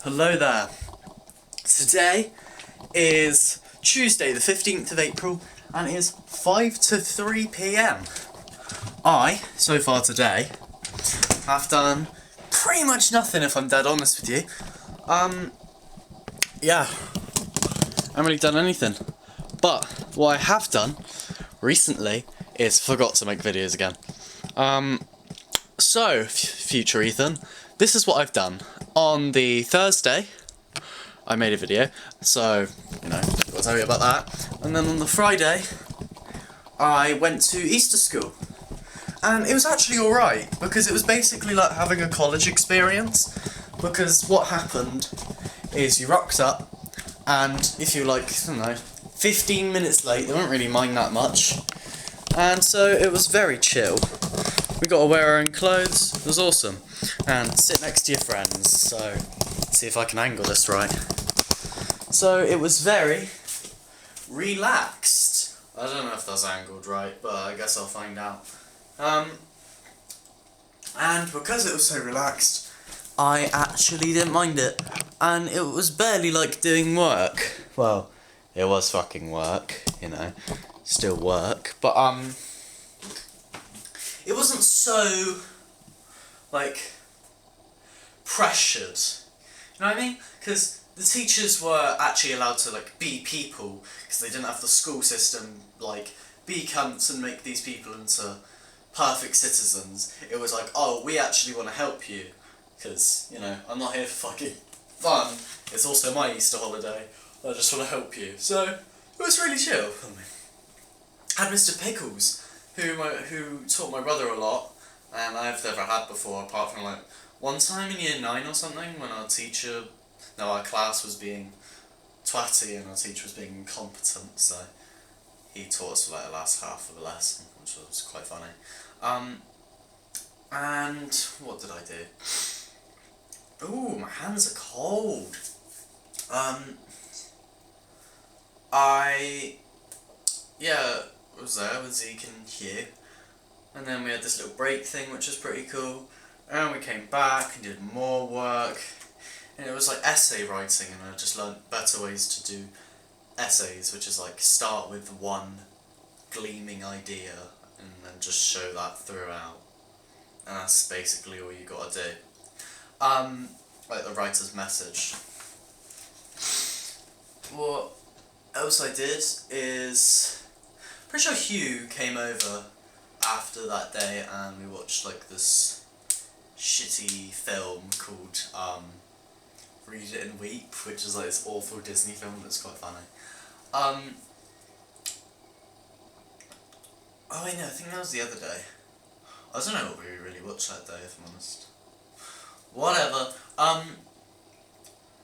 Hello there. Today is Tuesday the 15th of April and it is 5 to 3 p.m. I, so far today, have done pretty much nothing if I'm dead honest with you. Yeah, I haven't really done anything. But what I have done recently is forgot to make videos again. So, future Ethan, this is what I've done. On the Thursday, I made a video, so, I'll tell you about that. And then on the Friday, I went to Easter school. And it was actually alright, because it was basically like having a college experience. Because what happened is you rocked up, and if you're 15 minutes late, they won't really mind that much. And so it was very chill. We got to wear our own clothes, it was awesome. And sit next to your friends, so see if I can angle this right. So it was very relaxed. I don't know if that's angled right, but I guess I'll find out. And because it was so relaxed, I actually didn't mind it. And it was barely like doing work. Well, it was fucking work, still work, but it wasn't so pressured. You know what I mean? Because the teachers were actually allowed to be people, because they didn't have the school system be cunts and make these people into perfect citizens. It was oh, we actually want to help you, because I'm not here for fucking fun. It's also my Easter holiday. I just want to help you. So it was really chill for me. I had Mr. Pickles, who taught my brother a lot, and I've never had before, apart from one time in year 9 or something, when our class was being twatty and our teacher was being incompetent, so he taught us for the last half of the lesson, which was quite funny. And what did I do? Ooh, my hands are cold. I was there with Zeke and Hugh, and then we had this little break thing which was pretty cool, and we came back and did more work, and it was essay writing, and I just learned better ways to do essays, which is start with one gleaming idea and then just show that throughout, and that's basically all you gotta do. The writer's message. What else I did is, pretty sure Hugh came over after that day and we watched this shitty film called Read It and Weep, which is this awful Disney film that's quite funny. Oh wait, no, I think that was the other day. I don't know what we really watched that day, if I'm honest. Whatever.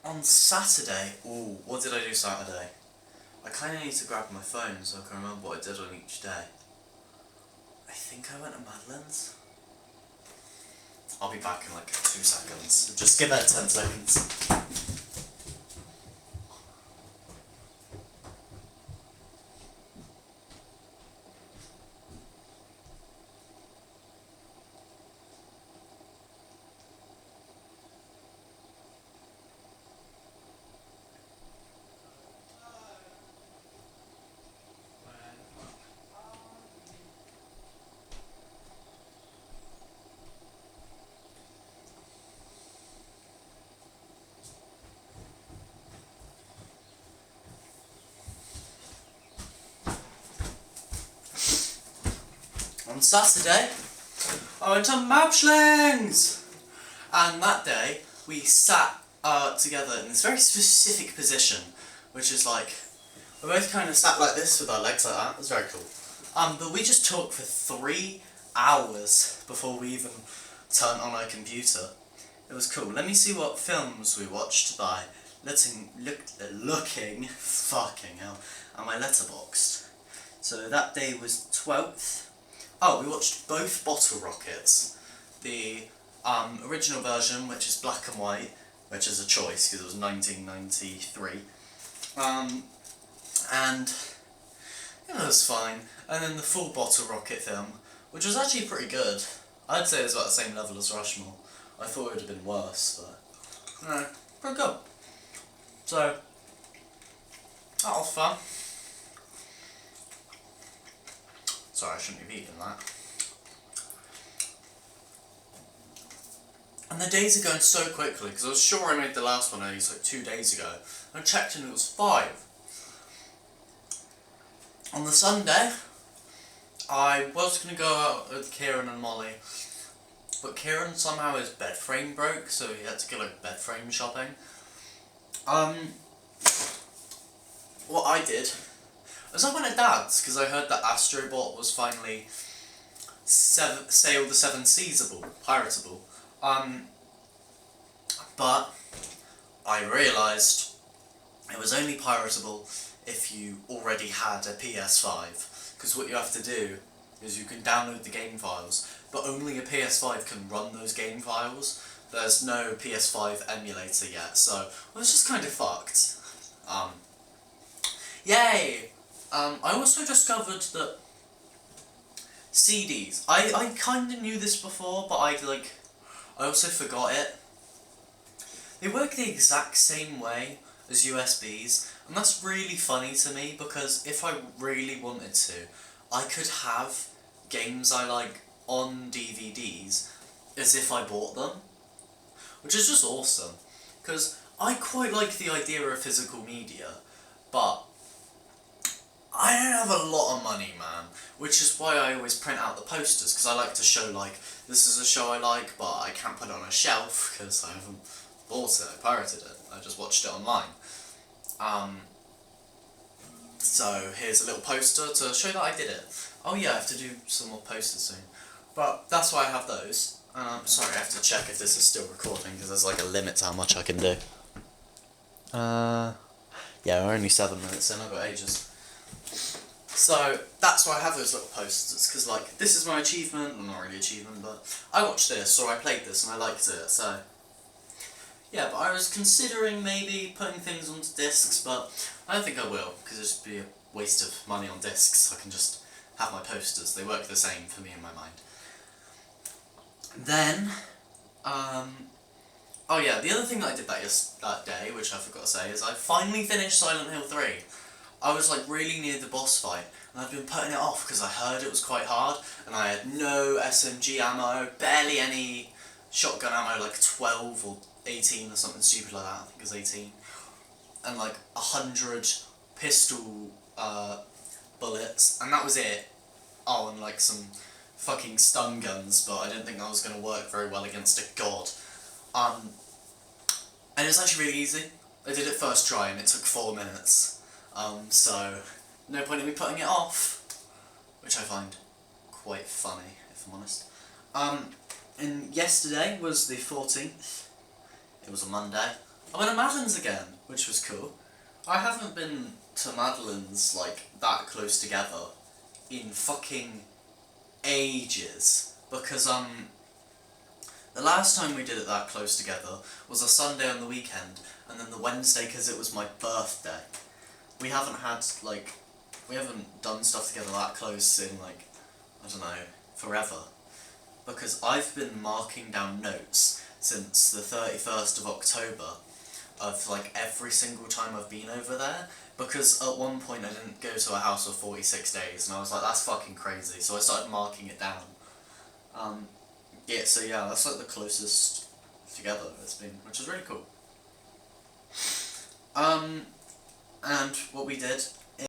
On Saturday, what did I do Saturday? I kind of need to grab my phone so I can remember what I did on each day. I think I went to Madeline's. I'll be back in 2 seconds. Just give that 10 seconds. On Saturday, I went to Mauchlings! And that day, we sat together in this very specific position, which is we both kind of sat like this with our legs like that. It was very cool. But we just talked for 3 hours before we even turned on our computer. It was cool. Let me see what films we watched by looking fucking hell at my letterboxd. So that day was 12th. Oh, we watched both Bottle Rockets. The original version, which is black and white, which is a choice because it was 1993. And it was fine. And then the full Bottle Rocket film, which was actually pretty good. I'd say it was about the same level as Rushmore. I thought it would have been worse, but no, pretty good. So, that was fun. Sorry, I shouldn't have eaten that. And the days are going so quickly, because I was sure I made the last one only like 2 days ago. And I checked and it was 5. On the Sunday, I was going to go out with Kieran and Molly, but Kieran somehow his bed frame broke, so he had to go like bed frame shopping. What I did was I went to Dad's, because I heard that Astrobot was finally Sail the Seven Seasable, piratable. But I realised it was only piratable if you already had a PS5, because what you have to do is you can download the game files, but only a PS5 can run those game files. There's no PS5 emulator yet, so I was just kind of fucked. Yay! I also discovered that CDs, I kinda knew this before, but I also forgot it. They work the exact same way as USBs, and that's really funny to me, because if I really wanted to, I could have games I like on DVDs as if I bought them, which is just awesome, because I quite like the idea of physical media, but I don't have a lot of money, man, which is why I always print out the posters, because I like to show, like, this is a show I like, but I can't put it on a shelf, because I haven't bought it, I pirated it, I just watched it online. So here's a little poster to show that I did it. Oh yeah, I have to do some more posters soon. But that's why I have those. Sorry, I have to check if this is still recording, because there's like a limit to how much I can do. Yeah, we're only 7 minutes in, I've got ages. So, that's why I have those little posters, because like, this is my achievement, well not really achievement, but I watched this, or I played this, and I liked it, so... Yeah, but I was considering maybe putting things onto discs, but I don't think I will, because it'd just be a waste of money on discs. I can just have my posters. They work the same for me in my mind. Then, oh yeah, the other thing that I did that day, which I forgot to say, is I finally finished Silent Hill 3. I was like really near the boss fight, and I'd been putting it off because I heard it was quite hard, and I had no SMG ammo, barely any shotgun ammo, like 12 or 18 or something stupid like that, I think it was 18, and like 100 pistol bullets, and that was it. Oh, and like some fucking stun guns, but I didn't think that was going to work very well against a god. And it's actually really easy. I did it first try and it took 4 minutes, so no point in me putting it off, which I find quite funny, if I'm honest. And yesterday was the 14th. It was a Monday. I went to Madeline's again, which was cool. I haven't been to Madeline's, like, that close together in fucking ages. Because, the last time we did it that close together was a Sunday on the weekend, and then the Wednesday because it was my birthday. We haven't had, like, we haven't done stuff together that close in, like, I don't know, forever. Because I've been marking down notes since the 31st of October of like every single time I've been over there, because at one point I didn't go to a house for 46 days and I was like, that's fucking crazy, so I started marking it down. Yeah, so yeah, that's like the closest together it's been, which is really cool. And what we did